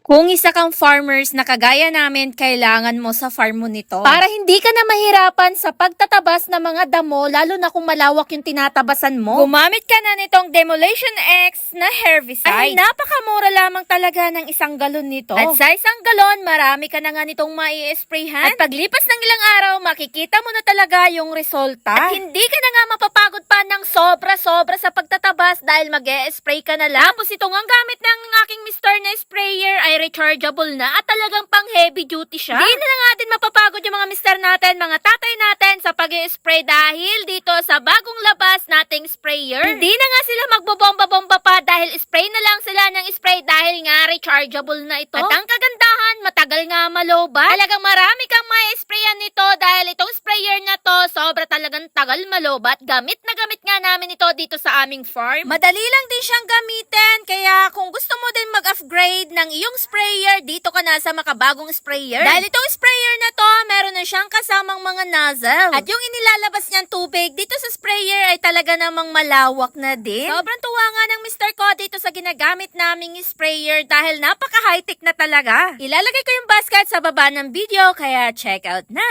Kung isa kang farmers na kagaya namin, kailangan mo sa farm mo nito. Para hindi ka na mahirapan sa pagtatabas ng mga damo, lalo na kung malawak yung tinatabasan mo. Gumamit ka na nitong Demolition X na herbicide. Ay, napakamura lamang talaga ng 1 galon nito. At sa 1 galon, marami ka na nga nitong mai-sprayhan. At paglipas ng ilang araw, makikita mo na talaga yung resulta. At hindi ka na nga mapapagod pa ng sobra-sobra sa pagtatabas dahil mag-e-spray ka na lang. Tapos ito nga gamit ng aking Mr. na sprayer ay rechargeable na at talagang pang heavy duty siya. Hindi na nga din mapapagod yung mga mister natin, mga tatay natin sa pag-spray dahil dito sa bagong labas nating sprayer. Hindi na nga sila magbobomba-bomba pa dahil spray na lang sila ng spray dahil nga rechargeable na ito. At ang kagandahan, matagal nga malobat. Talagang marami kang mai-sprayan nito dahil itong sprayer na to, sobra talagang tagal malobat. Gamit na gamit nga namin ito dito sa aming farm. Madali lang din siyang gamitin, kaya kung gusto mo din mag-upgrade ng iyong sprayer, dito ka na sa makabagong sprayer. Dahil itong sprayer na to, meron na siyang kasamang mga nozzle. At yung inilalabas niyang tubig dito sa sprayer ay talaga namang malawak na din. Sobrang tuwa nga ng Mr. ko dito sa ginagamit naming sprayer dahil napaka-high-tech na talaga. Ilalagay ko yung basket sa baba ng video, kaya check out na!